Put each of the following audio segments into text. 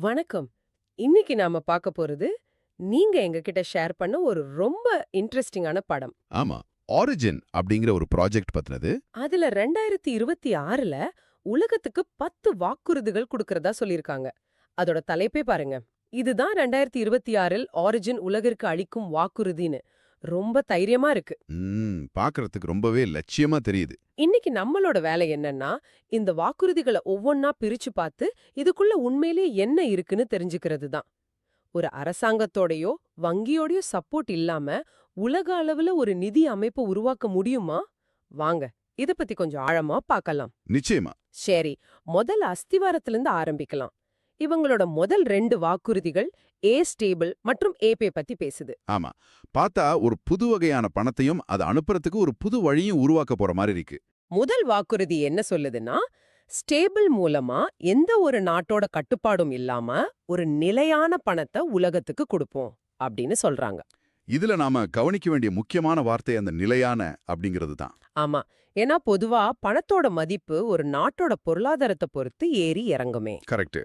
வணக்கம். இன்னைக்கு நாம பார்க்க போறது, நீங்க எங்ககிட்ட ஷேர் பண்ண ஒரு ரொம்ப இன்ட்ரஸ்டிங்கான படம். ஆமா. ஆரிஜின் அப்படிங்கிற ஒரு ப்ராஜெக்ட் பத்தினது. அதுல 2026ல உலகத்துக்கு 10 வாக்குறுதிகள் குடுக்கறதா சொல்லிருக்காங்க. அதோட தலைப்பே பாருங்க. இதுதான் 2026ல் ஆரிஜின் உலகிற்கு அளிக்கும் வாக்குறுதின்னு. ரொம்ப தைரியமா இருக்கு. பார்க்கறதுக்கு ரொம்பவே லட்சியமா தெரியுது. இன்னைக்கு நம்மளோட வேலை என்னன்னா, இந்த வாக்குறுதிகள ஒவ்வொன்னா பிரிச்சு பார்த்து, இதுக்குள்ள உண்மையிலேயே என்ன இருக்குன்னு தெரிஞ்சுக்கிறது தான். ஒரு அரசாங்கத்தோடயோ வங்கியோடயோ சப்போர்ட் இல்லாம உலக அளவுல ஒரு நிதி அமைப்பை உருவாக்க முடியுமா? வாங்க இத பத்தி கொஞ்சம் ஆழமா பார்க்கலாம். நிச்சயமா. சரி, முதல் அஸ்திவாரத்திலிருந்து ஆரம்பிக்கலாம். இவங்களோட முதல் 2 வாக்குறுதிகள் ஏ ஸ்டேபிள் மற்றும் ஏபே பத்தி பேசுது. ஆமா. பார்த்தா ஒரு புது வகையான பணத்தையும் அதை அனுப்புறதுக்கு ஒரு புது வழியும் உருவாக்க போற மாதிரி இருக்கு. முதல் வாக்குறுதி என்ன சொல்லுதுன்னா, ஸ்டேபிள் மூலமா எந்த ஒரு நாட்டோட கட்டுப்பாடும் இல்லாம ஒரு நிலையான பணத்தை உலகத்துக்கு கொடுப்போம் அப்படின்னு சொல்றாங்க. இதுல நாம கவனிக்க வேண்டிய முக்கியமான வார்த்தை அந்த நிலையான அப்படிங்கிறது தான். ஆமா. ஏன்னா பொதுவா பணத்தோட மதிப்பு ஒரு நாட்டோட பொருளாதாரத்தை பொறுத்து ஏறி இறங்குமே. கரெக்ட்.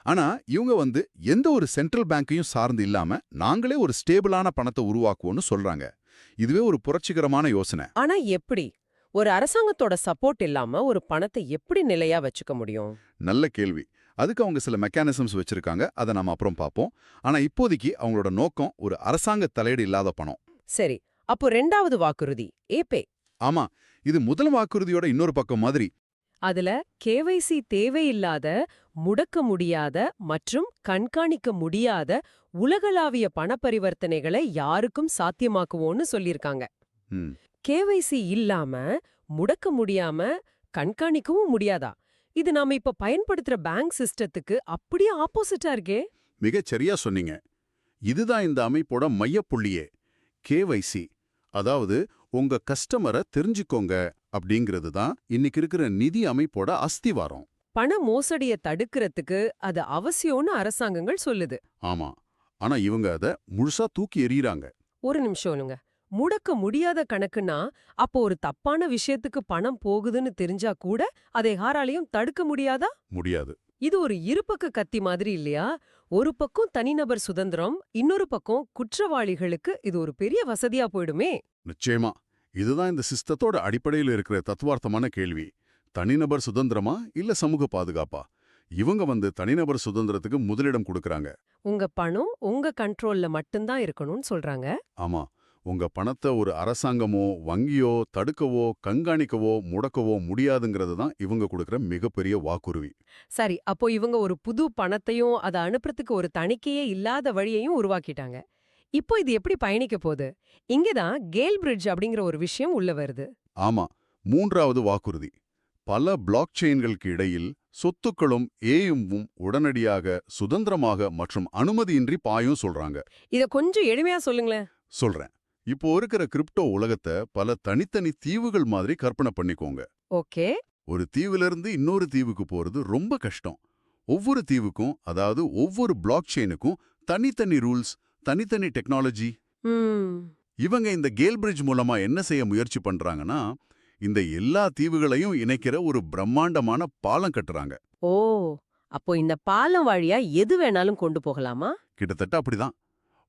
ஆனா இவங்க எந்த ஒரு சென்ட்ரல் பேங்கையும் சார்ந்து இல்லாம நாங்களே ஒரு ஸ்டேபிளான பணத்தை உருவாக்குவோம்னு சொல்றாங்க. இதுவே ஒரு புரட்சிகரமான யோசனை. ஆனா எப்படி? ஒரு அரசாங்கத்தோட சப்போர்ட் இல்லாம ஒரு பணத்தை எப்படி நிலையா வச்சுக்க முடியும்? நல்ல கேள்வி. அதுக்கு அவங்க சில மெக்கானிசம்ஸ் வச்சிருக்காங்க. அதை நாம அப்புறம் பார்ப்போம். ஆனா இப்போதைக்கு அவங்களோட நோக்கம் ஒரு அரசாங்க தலையீடு இல்லாத பணம். சரி, அப்போ 2வது வாக்குறுதி ஏபே. ஆமா. இது முதல் வாக்குறுதியோட இன்னொரு பக்கம் மாதிரி. அதுல கேவைசி தேவையில்லாத, முடக்க முடியாத மற்றும் கண்காணிக்க முடியாத உலகளாவிய பண பரிவர்த்தனைகளை யாருக்கும் சாத்தியமாக்குவோன்னு சொல்லிருக்காங்க. ம், கேவைசி இல்லாம, முடக்க முடியாம, கண்காணிக்கவும் முடியாதா? இது நாம இப்ப பயன்படுத்துற பேங்க் சிஸ்டத்துக்கு அப்படியே ஆப்போசிட்டா இருக்கே. மிகச் சரியா சொன்னீங்க. இதுதான் இந்த அமைப்போட மையப்புள்ளியே. கேவைசி, அதாவது உங்க கஸ்டமரை தெரிஞ்சுக்கோங்க அப்படிங்கிறது தான் இன்னைக்கு இருக்கிற நிதி அமைப்போட அஸ்திவாரம். பண மோசடிய தடுக்கிறதுக்கு அது அவசியம்னு அரசாங்கங்கள் சொல்லுது. ஆமா. ஆனா இவங்க அதை முழுசா தூக்கி எறியறாங்க. ஒரு நிமிஷம்னுங்க. முடக்க முடியாத கணக்குனா, அப்போ ஒரு தப்பான விஷயத்துக்கு பணம் போகுதுன்னு தெரிஞ்சா கூட அதை யாராலையும் தடுக்க முடியாதா? முடியாது. இது ஒரு இருபக்க கத்தி மாதிரி இல்லையா? ஒரு பக்கம் தனிநபர் சுதந்திரம், இன்னொரு பக்கம் குற்றவாளிகளுக்கு இது ஒரு பெரிய வசதியா போயிடுமே. நிச்சயமா. இதுதான் இந்த சிஸ்டத்தோட அடிப்படையில் இருக்கிற தத்துவார்த்தமான கேள்வி. தனிநபர் சுதந்திரமா இல்ல சமூக பாதுகாப்பா? இவங்க தனிநபர் சுதந்திரத்துக்கு முதலிடம் கொடுக்கறாங்க. உங்க பணம் உங்க கண்ட்ரோல்ல மட்டும்தான் இருக்கணும்னு சொல்றாங்க. ஆமா. உங்க பணத்தை ஒரு அரசாங்கமோ வங்கியோ தடுக்கவோ கண்காணிக்கவோ முடக்கவோ முடியாதுங்கிறது தான் இவங்க கொடுக்கிற மிகப்பெரிய வாக்குறுதி. சரி, அப்போ இவங்க ஒரு புது பணத்தையும் அதை அனுப்புறதுக்கு ஒரு தணிக்கையே இல்லாத வழியையும் உருவாக்கிட்டாங்க. இப்போ இது எப்படி பயணிக்க போகுது? இங்கதான் கேல் பிரிட்ஜ் அப்படிங்கிற ஒரு விஷயம் உள்ள வருது. ஆமா. மூன்றாவது வாக்குறுதி. பல பிளாக் செயின்களுக்கு இடையில் சொத்துக்களும் ஏயும்வும் உடனடியாக சுதந்திரமாக மற்றும் அனுமதியின்றி பாயும் சொல்றாங்க. இத கொஞ்சம் எளிமையா சொல்லுங்களேன். சொல்றேன். இப்போ இருக்கிற கிரிப்டோ உலகத்தை பல தனித்தனி தீவுகள் மாதிரி கற்பனை பண்ணிக்கோங்க. ஓகே. ஒரு தீவிலிருந்து இன்னொரு தீவுக்கு போறது ரொம்ப கஷ்டம். ஒவ்வொரு தீவுக்கும், அதாவது ஒவ்வொரு பிளாக் செயினுக்கும் தனித்தனி ரூல்ஸ், தனித்தனி டெக்னாலஜி. ம். இவங்க இந்த கேல் பிரிட்ஜ் மூலமா என்ன செய்ய முயற்சி பண்றாங்கன்னா, இந்த எல்லா தீவுகளையும் இணைக்கிற ஒரு பிரம்மாண்டமான பாலம் கட்டுறாங்க. ஓ, அப்போ இந்த பாலம் வழியா எது வேணாலும் கொண்டு போகலாமா? கிட்டத்தட்ட அப்படிதான்.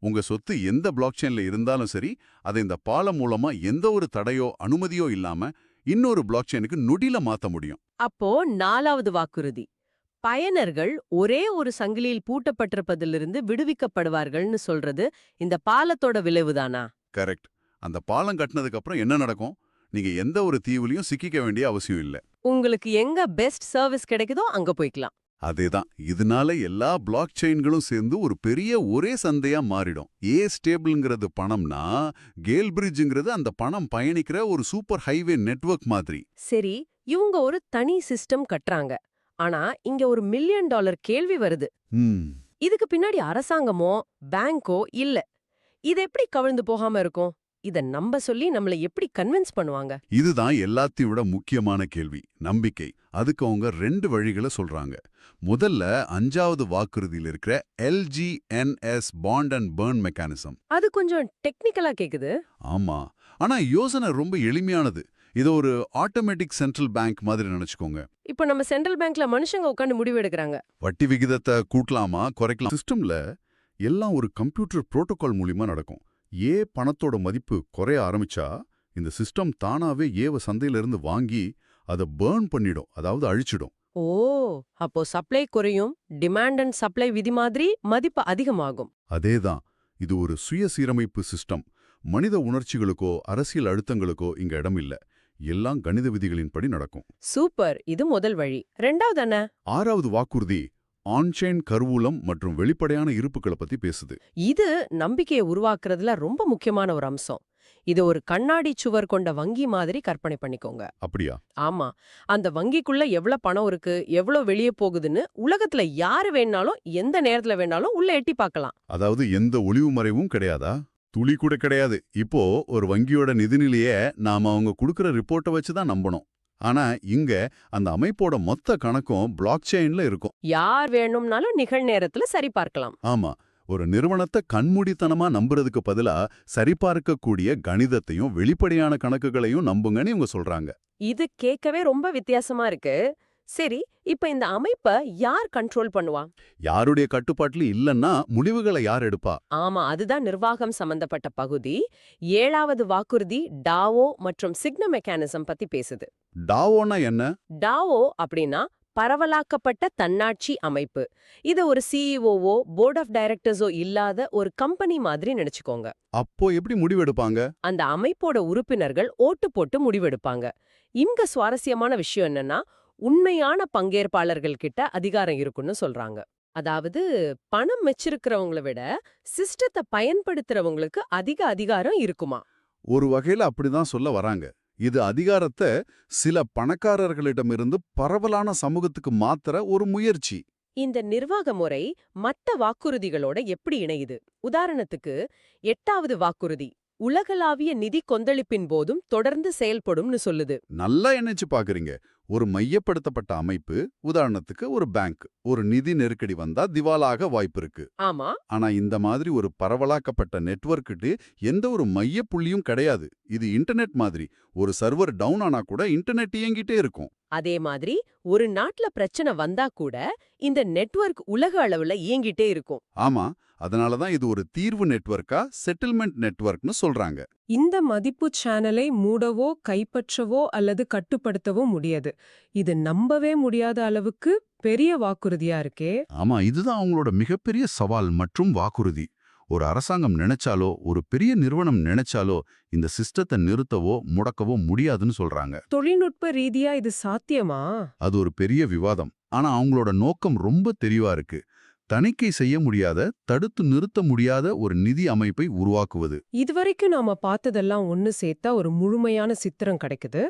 உங்க சொத்து எந்த பிளாக் செயின்ல இருந்தாலும் சரி, அதை இந்த பாலம் மூலமா எந்த ஒரு தடையோ அனுமதியோ இல்லாம இன்னொரு பிளாக் செயினுக்கு நொடியில மாத்த முடியும். அப்போ 4வது வாக்குறுதி. பயனர்கள் ஒரே ஒரு சங்கிலியில் பூட்டப்பட்டிருப்பதிலிருந்து விடுவிக்கப்படுவார்கள்னு சொல்றது இந்த பாலத்தோட விளைவுதானா? கரெக்ட். அந்த பாலம் கட்டினதுக்கு அப்புறம் என்ன நடக்கும்? நீங்க எந்த ஒரு தீவுலையும் சிக்கிக்க வேண்டிய அவசியம் இல்ல. உங்களுக்கு எங்க பெஸ்ட் சர்வீஸ் கிடைக்குதோ அங்க போய்க்கலாம். அதேதான். இதனால எல்லா பிளாக் செயின்களும் சேர்ந்து ஒரு பெரிய ஒரே சந்தையா மாறிடும். ஏ ஸ்டேபிள்ங்கிறது பணம்னா, கேல் பிரிட்ஜ்ங்கிறது அந்த பணம் பயணிக்கிற ஒரு சூப்பர் ஹைவே நெட்வொர்க் மாதிரி. சரி, இவங்க ஒரு தனி சிஸ்டம் கட்டுறாங்க. ஆனா இங்க ஒரு $1 மில்லியன் கேள்வி வருது. ம் இதுக்கு பின்னாடி அரசாங்கமோ பேங்கோ இல்ல. இது எப்படி கவிழ்ந்து போகாம இருக்கும்? இத நம்ப சொல்லி நம்மள எப்படி கன்வின்ஸ் பண்ணுவாங்க? இதுதான் எல்லாத்தையும் விட முக்கியமான கேள்வி. நம்பிக்கை. அதுக்கு அவங்க 2 வழிகளை சொல்றாங்க. முதல்ல 5வது வாக்குறுதியில் இருக்கிற எல்ஜிஎன்எஸ் பாண்ட் அண்ட் பர்ன் மெக்கானிசம். அது கொஞ்சம் டெக்னிக்கலா கேக்குது. ஆமா. ஆனா யோசனை ரொம்ப எளிமையானது. இது ஒரு ஆட்டோமேட்டிக் சென்ட்ரல் பேங்க் மாதிரி நினைச்சுக்கோங்க. இப்ப நம்ம சென்ட்ரல் பேங்க்ல மனுஷங்க உட்காந்து முடிவு எடுக்கறாங்க. வட்டி விகிதத்தை கூட்டலாமா குறைக்கலாம் சிஸ்டம்ல எல்லாம் ஒரு கம்ப்யூட்டர் புரோட்டோகால் மூலியமா நடக்கும். பணத்தோட மதிப்பு குறைய ஆரம்பிச்சா இந்த சிஸ்டம் தானாவே சந்தையில இருந்து வாங்கி அதை பர்ன் பண்ணிடும், அதாவது அழிச்சிடும். ஓ, அப்போ சப்ளை குறையும், டிமாண்ட் அண்ட் சப்ளை விதி மாதிரி மதிப்பு அதிகமாகும். அதேதான், இது ஒரு சுய சீரமைப்பு சிஸ்டம். மனித உணர்ச்சிகளுக்கோ அரசியல் அழுத்தங்களுக்கோ இங்க இடம் இல்ல. எல்லாம் கணித விதிகளின்படி நடக்கும். சூப்பர், இது முதல் வழி. ரெண்டாவது என்ன? 6வது வாக்குறுதி ஆன்சைன் கருவூலம் மற்றும் வெளிப்படையான இருப்புகளை பத்தி பேசுது. இது நம்பிக்கையை உருவாக்குறதுல ரொம்ப முக்கியமான ஒரு அம்சம். இது ஒரு கண்ணாடி சுவர் கொண்ட வங்கி மாதிரி கற்பனை பண்ணிக்கோங்க. அப்படியா? ஆமா, அந்த வங்கிக்குள்ள எவ்வளவு பணம் இருக்கு, எவ்வளவு வெளியே போகுதுன்னு உலகத்துல யாரு வேணாலும் எந்த நேரத்துல வேணாலும் உள்ள எட்டி பார்க்கலாம். அதாவது எந்த ஒளிவு மறைவும் கிடையாதா? துளி கூட கிடையாது. இப்போ ஒரு வங்கியோட நிதிநிலைய நாம அவங்க கொடுக்கிற ரிப்போர்ட்டை வச்சுதான் நம்பணும். ஆனா இங்க அந்த அமைப்போட மொத்த கணக்கும் பிளாக் செயின்ல இருக்கும். யார் வேணும்னாலும் நிகழ்நேரத்துல சரி பார்க்கலாம். ஆமா, ஒரு நிறுவனத்தை கண்மூடித்தனமா நம்புறதுக்கு பதிலா சரிபார்க்கக்கூடிய கணிதத்தையும் வெளிப்படையான கணக்குகளையும் நம்புங்கன்னு இவங்க சொல்றாங்க. இது கேட்கவே ரொம்ப வித்தியாசமா இருக்கு. சரி, இப்ப இந்த அமைப்ப யார் கண்ட்ரோல் பண்ணுவா? யாருடைய கட்டுப்பாட்டுல இல்லன்னா முடிவுகளை யார் எடுப்பா? ஆமா, அதுதான் நிர்வாகம் சம்பந்தப்பட்ட பகுதி. 7வது வாக்குறுதி டாவோ மற்றும் சிக்ன மெக்கானிசம் பத்தி பேசுது. டாவோனா என்ன? டாவோ அப்படின்னா பரவலாக்கப்பட்ட தன்னாட்சி அமைப்பு. இது ஒரு சிஇஓவோ போர்ட் ஆஃப் டைரக்டர்ஸோ இல்லாத ஒரு கம்பெனி மாதிரி நினைச்சுக்கோங்க. அப்போ எப்படி முடிவெடுப்பாங்க? அந்த அமைப்போட உறுப்பினர்கள் ஓட்டு போட்டு முடிவெடுப்பாங்க. இங்க சுவாரஸ்யமான விஷயம் என்னன்னா, உண்மையான பங்கேற்பாளர்கள் கிட்ட அதிகாரம் இருக்குன்னு சொல்றாங்க. அதாவது பணம் வச்சிருக்கிறவங்கள விட சிஸ்டத்தை பயன்படுத்துறவங்களுக்கு அதிக அதிகாரம் இருக்குமா? ஒரு வகையில அப்படிதான் சொல்ல வராங்க. இது அதிகாரத்தை சில பணக்காரர்களிடமிருந்து பரவலான சமூகத்துக்கு மாத்துற ஒரு முயற்சி. இந்த நிர்வாக முறை மத்த வாக்குறுதிகளோட எப்படி இணையுது? உதாரணத்துக்கு 8வது வாக்குறுதி உலகளாவிய நிதி கொந்தளிப்பின் போதும் தொடர்ந்து செயல்படும்னு சொல்லுது. நல்லா நினைச்சு பாக்குறீங்க. ஒரு மையப்படுத்தப்பட்ட அமைப்பு, உதாரணத்துக்கு ஒரு பேங்க், ஒரு நிதி நெருக்கடி வந்தா திவாலாக வாய்ப்பு இருக்கு. ஆமா, ஆனா இந்த மாதிரி ஒரு பரவலாக்கப்பட்ட நெட்வொர்க்கிட்டு எந்த ஒரு மைய புள்ளியும் கிடையாது. இது இன்டர்நெட் மாதிரி. ஒரு சர்வர் டவுன் ஆனா கூட இன்டர்நெட் இயங்கிட்டே இருக்கும். அதே மாதிரி ஒரு நாட்டுல பிரச்சனை வந்தா கூட இந்த நெட்வொர்க் உலக அளவுல இயங்கிட்டே இருக்கும். ஆமா, அதனாலதான் இது ஒரு தீர்வு நெட்வொர்க்கா செட்டில்மெண்ட் நெட்வொர்க்னு சொல்றாங்க. இந்த மதிப்பு சேனலை மூடவோ கைப்பற்றவோ அல்லது கட்டுப்படுத்தவோ முடியாது. இது நம்பவே முடியாத அளவுக்கு பெரிய வாக்குறுதியா இருக்கே. ஆமா, இதுதான் அவங்களோட மிகப்பெரிய சவால் மற்றும் வாக்குறுதி. ஒரு அரசாங்கம் நினைச்சாலோ ஒரு பெரிய நிறுவனம் நினைச்சாலோ இந்த சிஸ்டத்தை நிறுத்தவோ முடக்கவோ முடியாதுன்னு சொல்றாங்க. தொழில்நுட்ப ரீதியா இது சாத்தியமா? அது ஒரு பெரிய விவாதம். ஆனா அவங்களோட நோக்கம் ரொம்ப தெளிவா இருக்கு. தணிக்கை செய்ய முடியாத, தடுத்து நிறுத்த முடியாத ஒரு நிதி அமைப்பை உருவாக்குவது. இதுவரைக்கும் நாம பார்த்ததெல்லாம் ஒன்னு சேர்த்தா ஒரு முழுமையான சித்திரம் கிடைக்குது.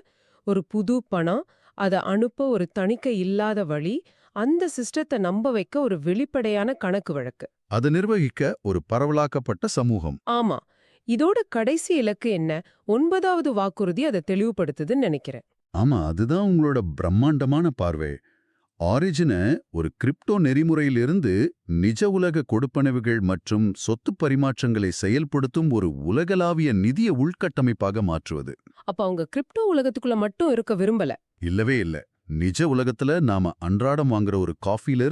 ஒரு புது பணம், அதை அனுப்ப ஒரு தணிக்கை இல்லாத வழி, அந்த சிஸ்டத்தை நம்ப வைக்க ஒரு வெளிப்படையான கணக்கு வழக்கு, அதை நிர்வகிக்க ஒரு பரவலாக்கப்பட்ட சமூகம். ஆமா. இதோட கடைசி இலக்கு என்ன? 9வது வாக்குறுதி அதை தெளிவுபடுத்துதுன்னு நினைக்கிறேன். ஆமா, அதுதான் உங்களோட பிரம்மாண்டமான பார்வை. ஆரிஜின ஒரு கிரிப்டோ நெறிமுறையிலிருந்து நிஜ உலக கொடுப்பனவுகள் மற்றும் சொத்து பரிமாற்றங்களை செயல்படுத்தும் ஒரு உலகளாவிய நிதிய உள்கட்டமைப்பாக மாற்றுவது. அப்ப அவங்க கிரிப்டோ உலகத்துக்குள்ள மட்டும் இருக்க விரும்பல. இல்லவே இல்ல. நிஜ உலகத்துல நாம அன்றாடம் வாங்குற ஒரு காஃபில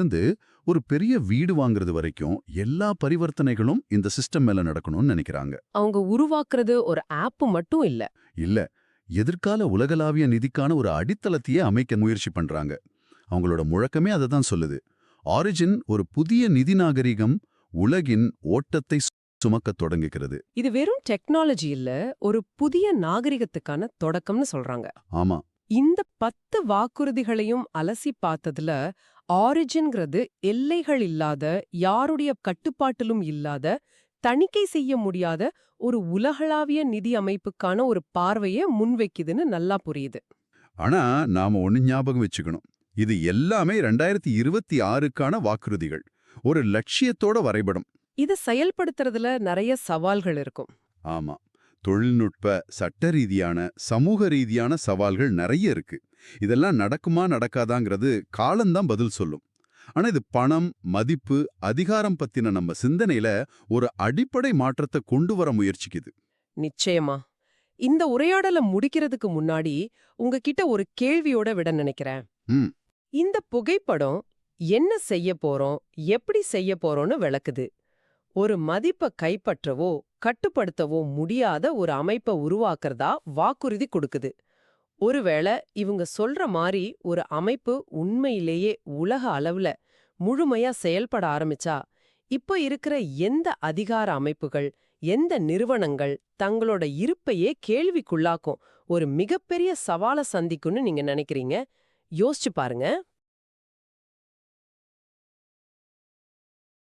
ஒரு பெரிய வீடு வாங்குறது வரைக்கும் எல்லா பரிவர்த்தனைகளும் இந்த சிஸ்டம் மேல நடக்கணும்னு நினைக்கிறாங்க. அவங்க உருவாக்குறது ஒரு ஆப் மட்டும் இல்ல. இல்ல, எதிர்கால உலகளாவிய நிதிக்கான ஒரு அடித்தளத்தையே அமைக்க முயற்சி பண்றாங்க. அவங்களோட முழக்கமே அதை தான் சொல்லுது. ஆரிஜின் ஒரு புதிய நிதி நாகரிகம் உலகின் ஓட்டத்தை சுமக்கத் தொடங்குகிறது. இது வெறும் டெக்னாலஜி இல்ல, ஒரு புதிய நாகரிகத்துக்கான தொடக்கம்னு சொல்றாங்க. ஆமா, இந்த 10 வாக்குறுதிகளையும் அலசி பார்த்ததுல ஆரிஜின்ங்கிறது எல்லைகள் இல்லாத, யாருடைய கட்டுப்பாட்டிலும் இல்லாத, தணிக்கை செய்ய முடியாத ஒரு உலகளாவிய நிதி அமைப்புக்கான ஒரு பார்வையை முன்வைக்குதுன்னு நல்லா புரியுது. ஆனா நாம ஒண்ணு ஞாபகம் வச்சுக்கணும். இது எல்லாமே 2026க்கான வாக்குறுதிகள். ஒரு லட்சியத்தோட வரைபடம். இதை செயல்படுத்துறதுல நிறைய சவால்கள் இருக்கும். ஆமா, தொழில்நுட்ப, சட்ட ரீதியான, சமூக ரீதியான சவால்கள் நிறைய இருக்கு. இதெல்லாம் நடக்குமா நடக்காதாங்கிறது காலம்தான் பதில் சொல்லும். ஆனா இது பணம், மதிப்பு, அதிகாரம் பத்தின நம்ம சிந்தனையில ஒரு அடிப்படை மாற்றத்தை கொண்டு வர முயற்சிக்குது. நிச்சயமா. இந்த உரையாடலை முடிக்கிறதுக்கு முன்னாடி உங்ககிட்ட ஒரு கேள்வியோட விட நினைக்கிறேன். ம். இந்த புகைப்படம் என்ன செய்ய போறோம், எப்படி செய்ய போறோம்னு விளக்குது. ஒரு மதிப்பை கைப்பற்றவோ கட்டுப்படுத்தவோ முடியாத ஒரு அமைப்பை உருவாக்குறதா வாக்குறுதி கொடுக்குது. ஒருவேளை இவங்க சொல்ற மாதிரி ஒரு அமைப்பு உண்மையிலேயே உலக அளவுல முழுமையா செயல்பட ஆரம்பிச்சா, இப்போ இருக்கிற எந்த அதிகார அமைப்புகள், எந்த நிறுவனங்கள் தங்களோட இருப்பையே கேள்விக்குள்ளாக்கும் ஒரு மிகப்பெரிய சவாலை சந்திக்கும்னு நீங்க நினைக்கிறீங்க? யோசிச்சு பாருங்க.